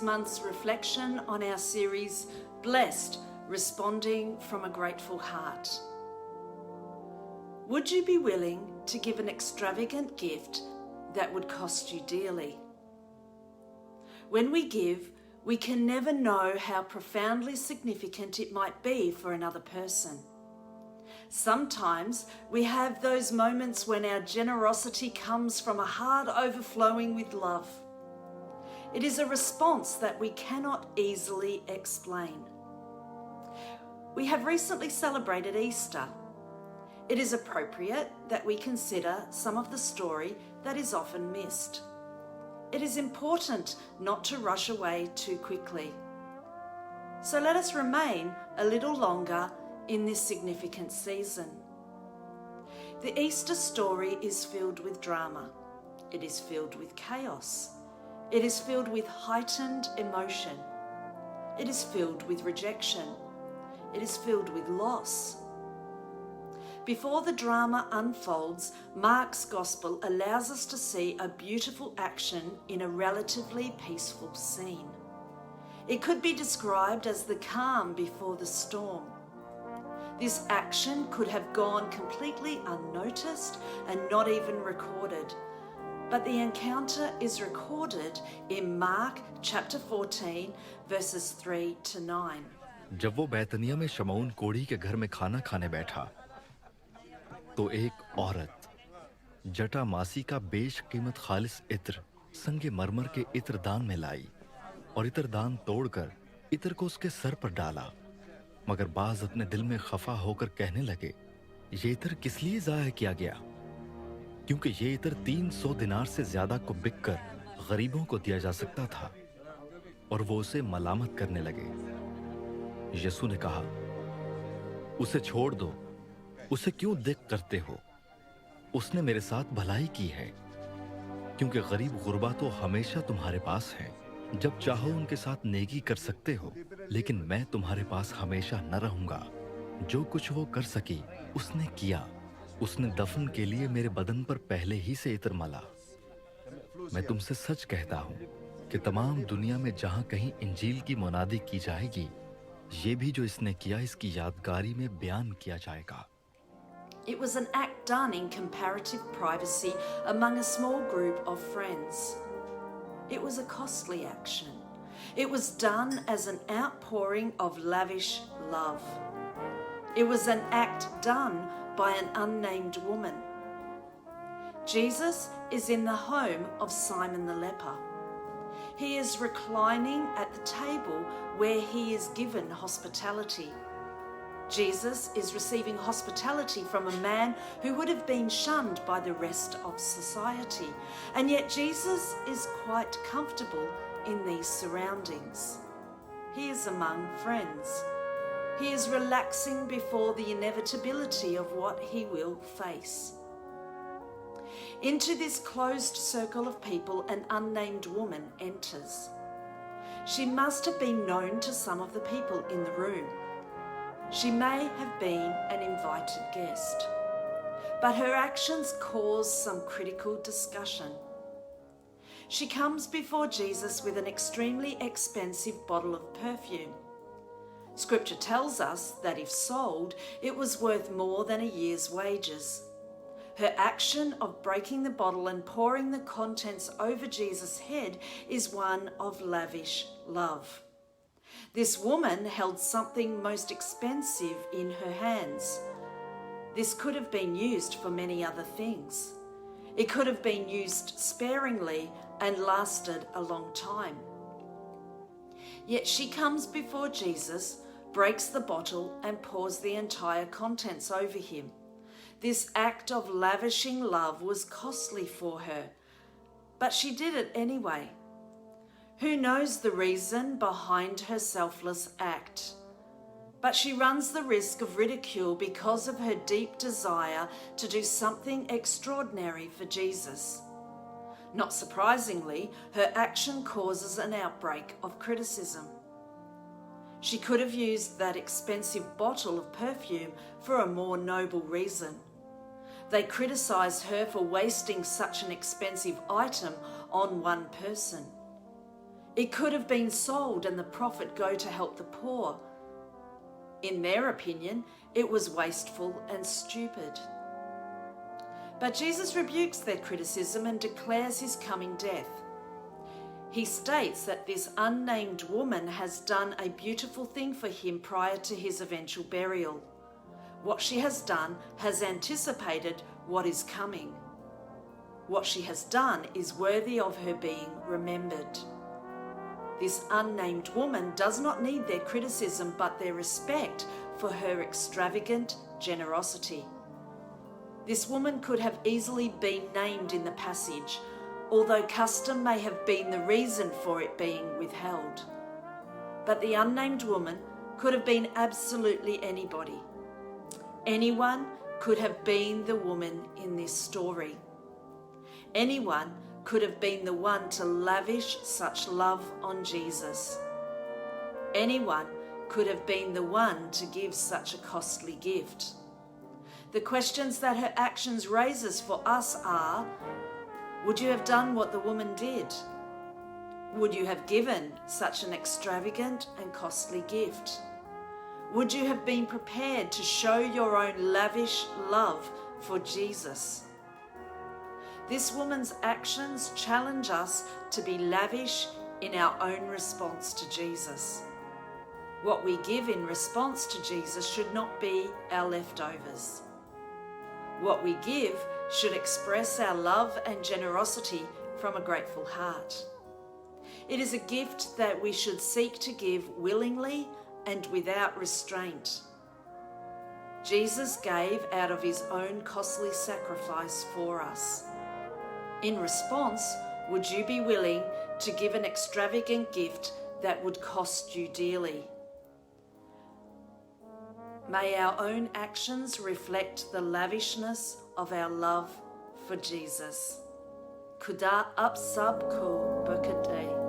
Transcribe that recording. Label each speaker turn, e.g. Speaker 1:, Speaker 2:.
Speaker 1: this month's reflection on our series, Blessed, Responding from a Grateful Heart. Would you be willing to give an extravagant gift that would cost you dearly? When we give, we can never know how profoundly significant it might be for another person. Sometimes we have those moments when our generosity comes from a heart overflowing with love. It is a response that we cannot easily explain. We have recently celebrated Easter. It is appropriate that we consider some of the story that is often missed. It is important not to rush away too quickly. So let us remain a little longer in this significant season. The Easter story is filled with drama. It is filled with chaos. It is filled with heightened emotion. It is filled with rejection. It is filled with loss. Before the drama unfolds, Mark's Gospel allows us to see a beautiful action in a relatively peaceful scene. It could be described as the calm before the storm. This action could have gone completely unnoticed and not even recorded, but the encounter is recorded in Mark chapter 14, verses 3 to 9.
Speaker 2: जब वो बैतनिया में शमौन कोढ़ी के घर में खाना खाने बैठा तो एक औरत जटा मासी का बेशकीमत खालिस इत्र संगे मरमर के इत्र दान में लाई और इत्र दान तोड़कर इत्र को उसके सर पर डाला। मगर बाज अपने दिल में खफा होकर कहने लगे, ये इत्र किस लिए जाया किया गया, क्योंकि ये इत्र 300 दिनार से ज्यादा को बिककर गरीबों को दिया जा सकता था। और वो उसे मलामत करने लगे। यीशु ने कहा, उसे छोड़ दो, उसे क्यों दिक करते हो? उसने मेरे साथ भलाई की है, क्योंकि गरीब गुरबा तो हमेशा तुम्हारे पास हैं। जब चाहो उनके साथ नेकी कर सकते हो, लेकिन मैं तुम्हारे पास हमेशा न रहूंगा। जो कुछ वो कर सकी उसने किया। उसने दफन के लिए मेरे बदन पर पहले ही से इत्र मला। मैं तुमसे सच कहता हूं कि तमाम दुनिया में जहां कहीं इंजील की मुनादी की जाएगी, ये भी जो इसने किया इसकी यादगारी में बयान किया जाएगा।
Speaker 1: It was an act done in comparative privacy among a small group of friends. It was a costly action. It was done as an outpouring of lavish love. It was an act done by an unnamed woman. Jesus is in the home of Simon the leper. He is reclining at the table where he is given hospitality. Jesus is receiving hospitality from a man who would have been shunned by the rest of society. And yet Jesus is quite comfortable in these surroundings. He is among friends. He is relaxing before the inevitability of what he will face. Into this closed circle of people, an unnamed woman enters. She must have been known to some of the people in the room. She may have been an invited guest, but her actions cause some critical discussion. She comes before Jesus with an extremely expensive bottle of perfume. Scripture tells us that if sold, it was worth more than a year's wages. Her action of breaking the bottle and pouring the contents over Jesus' head is one of lavish love. This woman held something most expensive in her hands. This could have been used for many other things. It could have been used sparingly and lasted a long time. Yet she comes before Jesus, breaks the bottle and pours the entire contents over him. This act of lavishing love was costly for her, but she did it anyway. Who knows the reason behind her selfless act? But she runs the risk of ridicule because of her deep desire to do something extraordinary for Jesus. Not surprisingly, her action causes an outbreak of criticism. She could have used that expensive bottle of perfume for a more noble reason. They criticise her for wasting such an expensive item on one person. It could have been sold and the profit go to help the poor. In their opinion, it was wasteful and stupid. But Jesus rebukes their criticism and declares his coming death. He states that this unnamed woman has done a beautiful thing for him prior to his eventual burial. What she has done has anticipated what is coming. What she has done is worthy of her being remembered. This unnamed woman does not need their criticism but their respect for her extravagant generosity. This woman could have easily been named in the passage, although custom may have been the reason for it being withheld. But the unnamed woman could have been absolutely anybody. Anyone could have been the woman in this story. Anyone could have been the one to lavish such love on Jesus. Anyone could have been the one to give such a costly gift. The questions that her actions raises for us are, would you have done what the woman did? Would you have given such an extravagant and costly gift? Would you have been prepared to show your own lavish love for Jesus? This woman's actions challenge us to be lavish in our own response to Jesus. What we give in response to Jesus should not be our leftovers. What we give should express our love and generosity from a grateful heart. It is a gift that we should seek to give willingly and without restraint. Jesus gave out of his own costly sacrifice for us. In response, would you be willing to give an extravagant gift that would cost you dearly? May our own actions reflect the lavishness of our love for Jesus. Kuda up sab ko berkate.